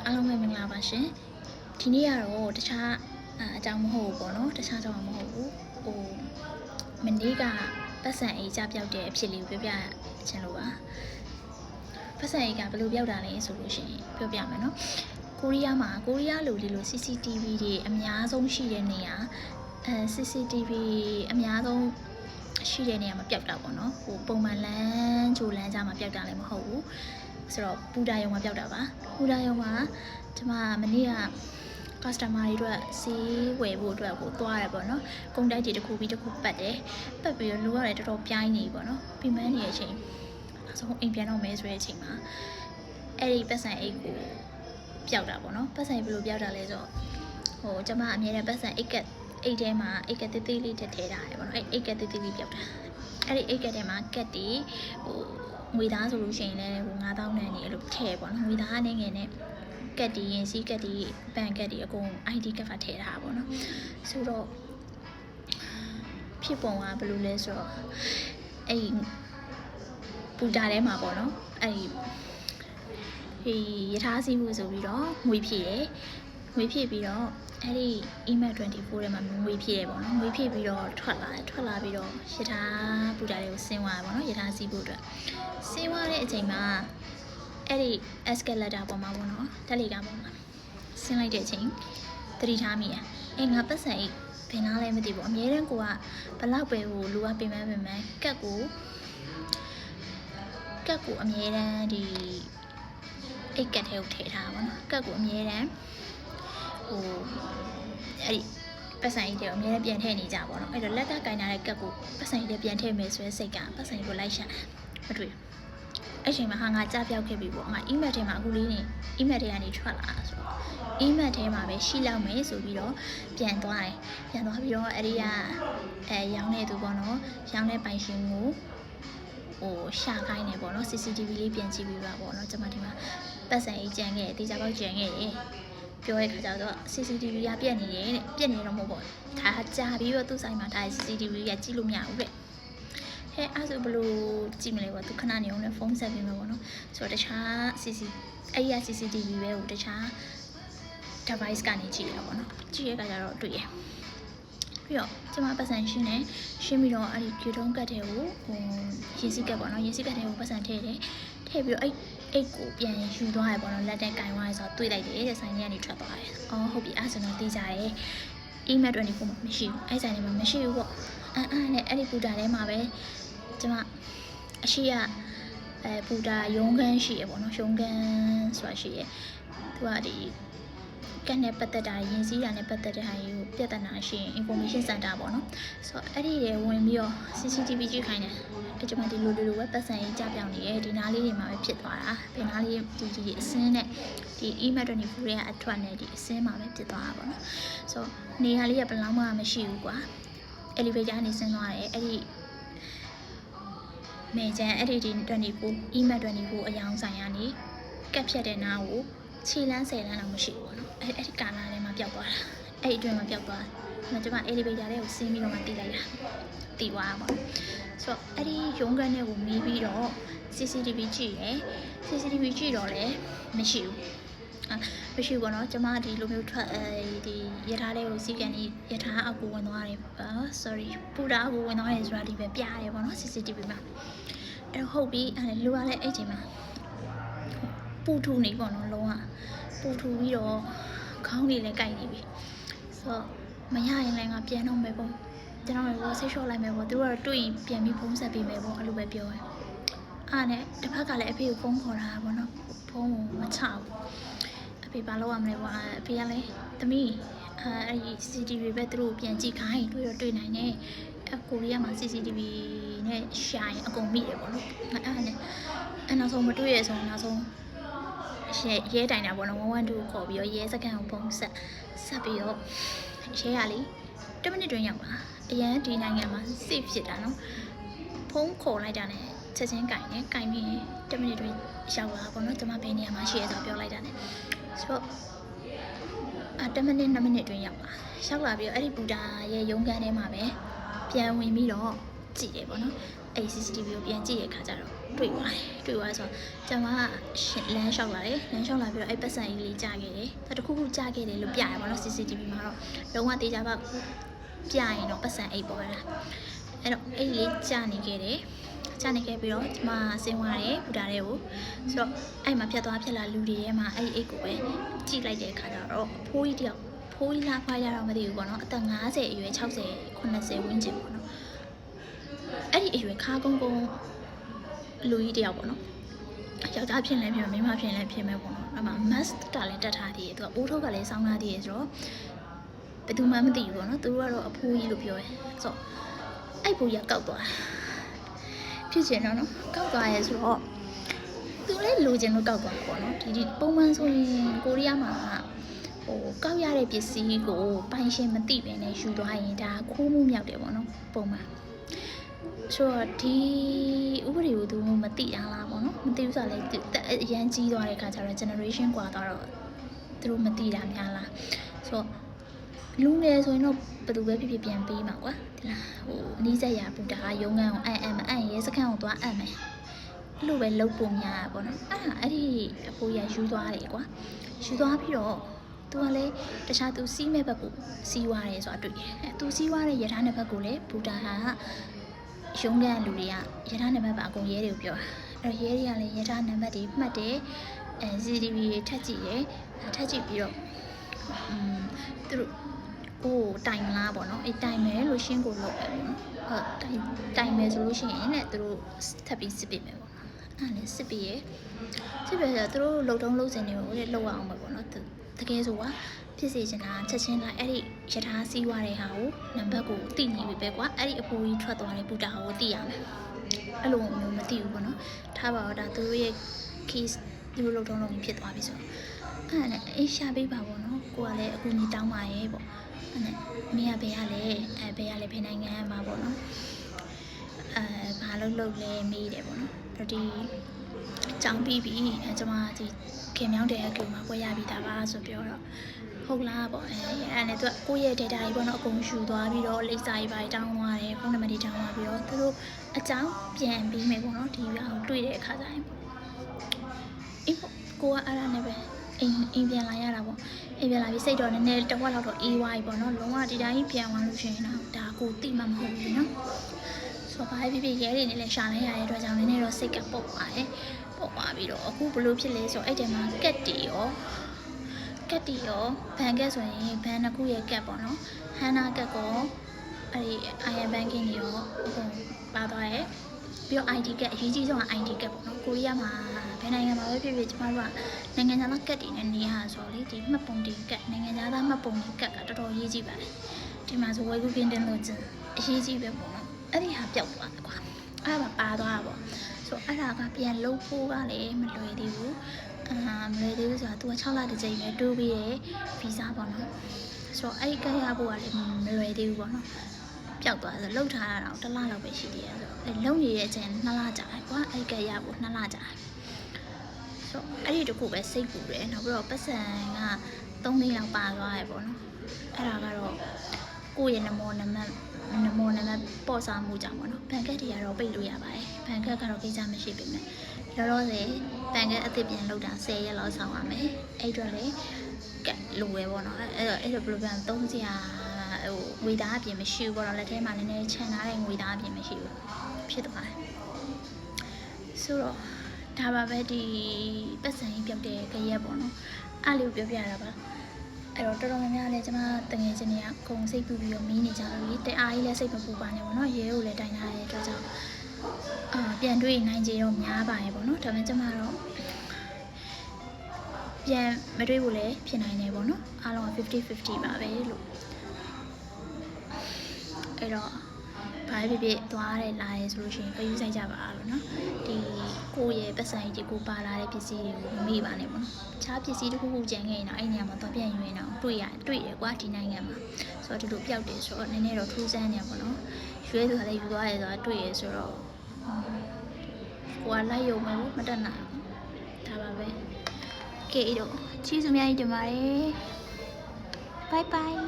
အားလုံးပဲမင်္ဂလာပါရှင်ဒီနေ့ကတော့တခြားအကြောင်းမဟုတ်ဘူးပေါ့နော်တခြားကြောင်းမဟုတ်ဘူးမနေ့ကပတ်စံအိတ်ကြပြောက်တဲ့အဖြစ်လေးကိုပြောပြချင်လို့ပါပတ်စံအိတ်ကဘယ်လိုပြောက်တာလဲဆိုလို့ရှိရင်ပြောပြမယ်နော်ကိုရီးယားလိုဒီလို CCTV တွေအများဆုံးရှိတဲ့နေရာCCTV အများဆုံးရှိတဲ့နေရာမှာပြောက်တာပေါ့နော်ပုံမှန်လမ်းဂျိုလမ်းကြားမှာပြောက်တာလည်းမဟုတ်ဘူးဆိုတော့ပူတာရုံမှာပြောက်တာပါပူတာရုံမှာကျွန်မမနေ့က customer တွေအတွက်စီးဝယ်ဖို့အတွက်ကိုသွားရပေါ့နော်ကုန်တိုက်တွေတစ်ခုပြီးတစ်ခုပတ်တယ်ပတ်ပြီးတော့လူကလည်းတော်တော်ပြိုင်းနေပေါ့နော်ပြမန်းနေတဲ့အချိန်နောက်ဆုံးအိမ်ပြန်တော့မဲဆိုတဲ့အချိန်မှာအဲ့ဒီပတ်စံအိတ်ကိုပြောက်တာပေါ့နော်ပတ်စံဘယ်လိုပြောက်တာလဲဆိုတော့ကျွန်မအမြဲတမ်းပတ်စံအိတ်ထဲမှာအိတ်ကသေးသေးလေးထည့်ထားတယ်ပေါ့နော်အိတ်ကသေးသေးလေးပြောက်တာအဲ့ဒီအိတ်ကထဲမှာကက်တီငွေသားဆိုလို့ရှိရင်လည်း9000နဲ့နေအဲ့လိုထည့်ပေါ့နော်ငွေသားအနေငယ်နဲ့ကက်တီရင်စီးကက်တီဘန်ကက်တီအကုန် ID ကတ်ဖတ်ထည့်ထားပါပေါ့နော်ဆိုတော့ဖြစ်ပုံကဘယ်လိုလဲဆိုတော့အဲ့ပူတာထဲမှာပေါ့နော်အဲ့ရထားစီးမှုဆိုပြီးတော့ငွေဖြည့်တယ်ငွေဖြည့်ပြီးတော့အဲ့ဒီ email 24ထဲမှာငွေဖြည့်တယ်ပေါ့နော်ငွေဖြည့်ပြီးတော့ထွက်လာပြီးတော့ရထားပူတာတွေကိုဆင်းသွားတယ်ပေါ့နော်ရထားစီးဖို့အတွက်ဆင်းသွားတဲ့အချိန်မှာအဲ့ဒီ escalator ပေါ်မှာပေါ့နော်တက်လီကပေါ်မှာဆင်းလိုက်တဲ့အချိန်သတိထားမိငါပတ်စံအိတ်ဘယ်နာလဲမသိဘူးအများတန်းကိုကဘလောက်ပဲလူကပြင်ပန်းကတ်ကိုအများတန်းဒီအိတ်ကတ်ထဲကိုထည့်ထားပါတော့ကတ်ကိုအများတန်းအဲ့ဒီပတ်စံအိတ်တွေအများတန်းပြန်ထည့်နေကြပါတော့အဲ့တော့လက်ကကင်ထားတဲ့ကတ်ကိုပတ်စံအိတ်တွေပြန်ထည့်မယ်ဆိုရင်စိတ်ကပတ်စံအိတ်ကိုလိုက်ရှာမတွေ့အဲ့ချိန်မှာငါကြားပြောက်ခဲ့ပြီပေါ့ငါ email ထဲမှာအခုလေးနေ email ထဲကနေထွက်လာဆိုတော့ email ထဲမှာပဲရှိလောက်မယ်ဆိုပြီးတော့ပြန်သွားပြီးတော့အဲ့ဒီကရောင်းနေသူပေါ့နော်ရောင်းတဲ့ပိုင်ရှင်ကိုရှာခိုင်းနေပေါ့နော် CCTV လေးပြန်ကြည့်ပြီးပါပေါ့နော်ကျွန်မဒီမှာပတ်စံအိတ်ကြံခဲ့တေချာပေါက်ကြံခဲ့တယ်ပြောရခါကျတော့ CCTV ကပြက်နေတယ်တဲ့ပြက်နေတော့မဟုတ်ပေါ့ဒါကြာပြီးတော့သူ့ဆိုင်မှာဒါ CCTV ကကြည့်လို့မရဘူးတဲ့အဲ့ဆိုဘလို့ကြည့်မလဲပေါ့သူခဏနေအောင်လည်းဖုန်းဆက်ပြီးမှာပေါ့နော်ဆိုတော့တခြား CCTV ပဲကိုတခြား device ကနေကြည့်ရပါတော့ကြည့်ရကြတော့တွေ့ရပြီးတော့ကျွန်မပတ်စံရှင်းပြီးတော့အဲ့ဒီဖြူထုံးကတ်တဲ့ကိုရေစီးကတ်ပေါ့နော်ရေစီးကတ်တဲ့ကိုပတ်စံထည့်ပြီးတော့အိတ်ကိုပြန်ယူသွားရပေါ့နော်လက်တက်ကင်သွားရဆိုတော့တွေ့လိုက်တယ်တဲ့ဆိုင်ကြီးကနေထွက်သွားတယ်ဟုတ်ပြီအဲ့ဆိုတော့သိကြရဲ email 24မှာမရှိဘူးအဲ့ဆိုင်ထဲမှာမရှိဘူးပေါ့နဲ့အဲ့ဒီပူတာထဲမှာပဲကျွန်မအရှိရပူတာရုံးခန်းရှိရပေါ့နော်ရုံးခန်းဆိုတာရှိရသူကဒီကတ်နဲ့ပတ်သက်တာရင်စည်းတာနဲ့ပတ်သက်တဲ့ဟာကိုပြဿနာရှိရင် information center ပေါ့နော်ဆိုတော့အဲ့ဒီတွေဝင်ပြီးတော့ CCTV ကြည့်ခိုင်းတယ်အဲ့ကျွန်မဒီလိုပဲပတ်စံရေးကြပြောင်းနေတယ်ဒီနားလေးတွေမှာပဲဖြစ်သွားတာဘယ်နားလေးဒီအစင်းနဲ့ဒီ email 24ရဲ့အထွက်နဲ့ဒီအစင်းမှာပဲဖြစ်သွားတာပေါ့နော်ဆိုတော့နေရာလေးကဘယ်လောက်မှမရှိဘူးကွာ elevator ကနေဆင်းသွားတယ်အဲ့ဒီမေချန်အဲ့ဒီ24 email 24အယောင်ဆိုင်ကနေကတ်ဖြတ်တဲ့နားကိုခြေလမ်း10လမ်းလောက်မရှိဘူးပေါ့နော်အဲ့ဒီကာလာထဲမှာပျောက်သွားတာအဲ့ဒီအတွင်းမှာပျောက်သွားတယ်ကျွန်မ elevator ထဲကိုဆင်းပြီးတော့မှတီးလိုက်တာတီးသွားပါဆိုတော့အဲ့ဒီရုံးခန်းထဲကိုမီးပြီးတော့ CCTV ကြည့်တယ် CCTV ကြည့်တော့လည်းမရှိဘူးပေါ့နော်ကျွန်မဒီလိုမျိုးထွက်ဒီရထားလေးကိုစီးကန်နေရထားအကူဝင်သွားတယ်sorry ပူတာအကူဝင်သွားတယ်ဆိုတာဒီပဲပြရတယ်ပေါ့နော် CCTV မှာအဲ့တော့ဟုတ်ပြီအဲ့လူကလည်းအဲ့ချိန်မှာပူထူနေပေါ့နော်လုံးဝပူထူပြီးတော့ခေါင်းလေးလည်းကိုက်နေပြီဆိုတော့မရရင်လည်းငါပြန်တော့မယ်ပေါ့ကျွန်တော်လည်းဆိတ်လျှော့လိုက်မယ်ပေါ့သူတို့ကတော့တွေ့ရင်ပြန်ပြီးဖုန်းဆက်ပေးမယ်ပေါ့အဲ့လိုပဲပြောတယ်အားနဲ့တစ်ဖက်ကလည်းအဖေကိုဖုန်းခေါ်တာပေါ့နော်ဖုန်းကိုမချဘူးအဖေဘာလုပ်ရမလဲပေါ့အဖေကလည်းသမီးအဲ့ဒီ CCTV ပဲသူတို့ပြန်ကြည့်ခိုင်းတွေ့နိုင်တယ်ကိုရီးယားမှာ CCTV နဲ့ရှာရင်အကုန်မိတယ်ပေါ့နော်အဲ့နောက်ဆုံးမတွေ့ရဆိုနောက်ဆုံးရဲတိုင်တာပေါ့နော်112ခေါ်ပြီးတော့ရဲစခန်းကိုဖုန်းဆက်ပြီးတော့ရဲရလေ10မိနစ်တွင်းရောက်လာအရန်ဒီနိုင်ငံမှာ safe ဖြစ်တာနော်ဖုန်းခေါ်လိုက်တာနဲ့ချက်ချင်းကင်ပြီး10မိနစ်တွင်းရောက်လာပေါ့နော်ကျွန်မဘယ်နေရာမှာရှိရဆိုပြောလိုက်တာနဲ့ဆိုတော့10မိနစ်2မိနစ်တွင်းရောက်လာပြီးတော့အဲ့ဒီဘူတာရဲ့ရုံးခန်းထဲမှာပဲပြန်ဝင်ပြီးတော့ကြည့်တယ်ပေါ့နော်အဲ့ CCTV ကိုပြန်ကြည့်ရခါကြတော့ တွေ့သွားဆိုကျွန်မလမ်းလျှောက်လာတယ်လမ်းလျှောက်လာပြီးတော့အဲ့ပတ်စံကြီးလေးကြာခဲ့တယ်ဒါတခုခုကြာခဲ့တယ်လို့ပြရပါတော့ CCTV မှာတော့လုံးဝတေချာပေါက်ပြရင်တော့ပတ်စံအိတ်ပေါ်လာအဲ့တော့အိတ်လေးကြာနေခဲ့တယ်ကြာနေခဲ့ပြီးတော့ဒီမှာဆင်းသွားတယ်ဘူတာတွေကိုဆိုတော့အဲ့မှာဖြတ်သွားဖြတ်လာလူတွေထဲမှာအဲ့အိတ်ကိုပဲကြည့်လိုက်တဲ့အခါကျတော့အဖိုးကြီးတယောက်ဖိုးကြီးလားဖွားရတော့မသိဘူးပေါ့နော်အသက်50အရွယ်60 80ဝန်းကျင်ပေါ့နော်အဲ့ဒီအရွယ်ခါကုန်းကုန်းလူကြီးတယောက်ပေါ့နော်ယောက်ျားဖြစ်လဲဖြစ်မယ်မိန်းမဖြစ်လဲဖြစ်မယ်ပေါ့နော်အဲ့မှာ mask ကလည်းတက်ထားသေးတယ်သူကအိုးထုတ်ကလည်းစောင်းထားသေးတယ်ဆိုတော့ဘယ်သူမှမသိဘူးပေါ့နော်သူတို့ကတော့အဖိုးကြီးလို့ပြောတယ်ဆိုတော့အဲ့ဖိုးကြီးကောက်သွားဖြစ်ချင်တော့နော်ကောက်သွားရဲဆိုတော့သူလည်းလိုချင်လို့ကောက်သွားပေါ့နော်ဒီပုံမှန်ဆိုရင်ကိုရီးယားမှာကောက်ရတဲ့ပစ္စည်းကိုပိုင်ရှင်မသိပဲနဲ့ယူသွားရင်ဒါခိုးမှုမြောက်တယ်ပေါ့နော်ပုံမှန်ဆိုတော့ဒီဥပဒေကိုသူမသိတာလားပေါ့နော်မသိဘူးဆိုတော့လေအရန်ကြီးသွားတဲ့အခါကျတော့ generation กว่าသွားတော့သူတို့မသိတာများလားဆိုတော့လူငယ်ဆိုရင်တော့ဘယ်သူပဲဖြစ်ဖြစ်ပြန်ပေးမှာကွာဒီလားနီးစက်ရပူတာရုံးခန်းကိုအန်ရဲစခန်းကိုသွားအန်မယ်အဲ့လိုပဲလုပ်ပုံများပေါ့နော်အဲ့ဒီအဖိုးရယူသွားတယ်ကွာယူသွားပြီးတော့သူကလည်းတခြားသူစီးမဲ့ဘက်ကိုစီးသွားတယ်ဆိုတာတွေ့တယ်သူစီးသွားတဲ့ရထားနှစ်ဘက်ကိုလည်းဘူတာဟာရုံးကန်လူတွေကရထားနံပါတ်ပါအကုန်ရဲတွေကိုပြောတာအဲ့တော့ရဲတွေကလည်းရထားနံပါတ်တွေမှတ်တယ်CCTV တွေထပ်ကြည့်တယ်ထပ်ကြည့်ပြီးတော့သူတို့တိုင်လားပေါ့နော်အဲ့တိုင်မယ်လို့ရှင်းကိုလုပ်တယ်ပေါ့နော်ဟုတ်တိုင်မယ်ဆိုလို့ရှိရင်လည်းသူတို့ထပ်ပြီးစစ်ပေးမယ်ပေါ့အဲ့လည်းစစ်ပေးရစစ်ပေးဆိုတော့သူတို့လုံတုံးလုံစင်တွေကိုလည်းလောက်အောင်ပဲပေါ့နော်တကယ်ဆိုကဖြစ်စေချင်တာချက်ချင်းလိုက်အဲ့ဒီရထားစီးသွားတဲ့ဟာကိုနံပါတ်ကိုသိနေပြီပဲကွာအဲ့ဒီအဖိုးကြီးထွက်သွားတဲ့ဘူတာကိုသိရမယ်အဲ့လိုမျိုးမသိဘူးပေါ့နော်ထားပါတော့ဒါသူတို့ရဲ့ case သူတို့လုံတုံးလုံဖြစ်သွားပြီဆိုတော့အဲ့နဲ့အေးရှာပေးပါပေါ့နော်ကိုကလည်းအခုညီတောင်းပါရဲ့ပေါ့အဲ့နဲ့မင်းကဘယ်ရလဲဘယ်ရလဲဘယ်နိုင်ငံမှာပေါ့နော်ဘာလုပ်လဲမေးတယ်ပေါ့နော်အဲ့ဒီကြောင်းပြီးပြီကျွန်မဒီခင်မြောင်းတဲ့အကူမှာပွဲရပြီးသားပါဆိုပြောတော့ဟုတ်လားပေါ့အဲ့နဲ့သူကကိုယ့်ရဲ့ data ကြီးပေါ့နော်အကုန်ယူသွားပြီးတော့လိပ်စာကြီးပါတောင်းသွားတယ်ဖုန်းနံပါတ်တွေတောင်းသွားပြီးတော့သူတို့အကြောင်းပြန်ပြီးမယ်ပေါ့နော်ဒီဟာကိုတွေ့တဲ့အခါကျရင်အေးကိုကအဲ့ဒါနဲ့ပဲအိမ်ပြန်လာရတာပေါ့အိမ်ပြန်လာပြီးစိတ်တော့နည်းနည်းတစ်ဝက်လောက်တော့အေးဝါးပြီပေါ့နော်လုံးဝဒီတိုင်းပြန်သွားလို့ရှိရင်တော့ဒါကိုတိမှမဟုတ်ဘူးနော်ဆိုတော့ဘာဖြစ်ရဲတွေနဲ့လည်းရှာနေရတဲ့အတွက်ကြောင့်နည်းနည်းတော့စိတ်ကပုတ်ပါတယ်ပုတ်သွားပြီးတော့အခုဘလို့ဖြစ်လဲဆိုတော့အဲ့တဲမှာကက်တီရောဘန်ကက်ဆိုရင်ဘန်တစ်ခုရဲ့ကက်ပေါ့နော်ဟန်နာကက်ကောအဲ့ဒီ IM banking တွေရောအကုန်ပါသွားတယ်ပြီးတော့ ID ကက်အရေးကြီးဆုံးက ID ကက်ပေါ့နော်ကိုရီးယားမှာဘယ်နိုင်ငံမှာပဲဖြစ်ဖြစ်ကျမတို့ကနိုင်ငံခြားသားကက်တွေနဲ့နေရဆိုတော့လေဒီမှတ်ပုံတင်ကက်နိုင်ငံခြားသားမှတ်ပုံတင်ကက်ကတော်တော်ရေးကြီးပါတယ်ဒီမှာဆိုဝယ်ကူကင်းတင်လို့ကျန်အရေးကြီးပဲပေါ့နော်အဲ့ဒီဟာပျောက်သွားတယ်ကွာအဲ့ဒါပါသွားတာပေါ့ဆိုအဲ့ဒါကပြန်လုပ်ဖို့ကလည်းမလွယ်သေးဘူးမလွယ်သေးဘူးဆိုတာသူက6လတစ်ကြိမ်ပဲတိုးပြီးရဲ့ဗီဇာပေါ့နော်ဆိုတော့အဲ့ဒီကရဖို့ကလည်းမလွယ်သေးဘူးပေါ့နော်ပျောက်သွားဆိုလှုပ်ထားတာတော့1လလောက်ပဲရှိသေးတယ်ဆိုတော့လုံနေတဲ့အချိန်2လကြာတယ်ကွာအဲ့ဒီကရဖို့2လကြာတယ်ဆိုအဲ့ဒီတခုပဲစိတ်ပူတယ်နောက်ပြီးတော့ပတ်စံက3သိန်းလောက်ပါသွားတယ်ပေါ့နော်အဲ့ဒါကတော့ကိုယ့်ရဲ့နမောနမပေါ့စားမှုကြောင့်ပေါ့နော်ဘန်ကက်တွေကတော့ပိတ်လို့ရပါတယ်ဘန်ကက်ကတော့ကိစ္စမရှိပေမဲ့လောလောဆယ်ဘန်ကက်အသစ်ပြန်လောက်တာ10ရက်လောက်ဆောင်ရမယ်အဲ့အတွက်လေကက်လိုပဲပေါ့နော်အဲ့တော့ဘယ်လိုပြန်သုံးစရာငွေသားအပြင်မရှိဘူးပေါ့နော်လက်ထဲမှာနည်းနည်းချန်ထားတဲ့ငွေသားအပြင်မရှိဘူးဖြစ်သွားတယ်ဆိုတော့ဒါပါပဲဒီပတ်စံကြီးပြောက်တဲ့ကြရက်ပေါ့နော်အဲ့လိုပြောပြရတာပါအဲ့တော့တော်တော်များများလည်းကျွန်မတငယ်ချင်းတွေကခုံစိတ်ပူပြီးတော့မီးနေကြလို့လေတအားကြီးလည်းစိတ်မပူပါနဲ့ပေါ့နော်ရဲကိုလည်းတိုင်ထားတဲ့အတွက်ကြောင့်ပြန်တွေ့နိုင်ကြတော့များပါတယ်ပေါ့နော်ဒါပေမဲ့ကျွန်မတော့ပြန်မတွေ့ဘူးလည်းဖြစ်နိုင်တယ်ပေါ့နော်အားလုံး50-50ပါပဲလို့အဲ့တော့ဘာဖြစ်သွားတယ်လာရဲဆိုလို့ရှိရင်ခယူးဆိုင်ကြပါလို့နော်ဒီကိုယ့်ရဲ့ပတ်စံကြီးကိုပါလာတဲ့ပစ္စည်းတွေကိုမမေ့ပါနဲ့ပေါ့နော်တခြားပစ္စည်းတစ်ခုခုကျန်ခဲ့ရင်တော့အဲ့နေရာမှာတော့ပြန်ယူရင်တော့တွေ့တယ်ကွာဒီနိုင်ငံမှာဆိုတော့ဒီလိုပျောက်တယ်ဆိုတော့နည်းနည်းတော့ထူးဆန်းနေပါတော့ရွေးသူကလည်းယူသွားရဲဆိုတာတွေ့ရဆိုတော့ကိုကလိုက်ရုံပဲမတက်နိုင်ဒါပါပဲကဲတော့ကျေးဇူးများကြီးတင်ပါတယ်ဘိုင်ဘိုင်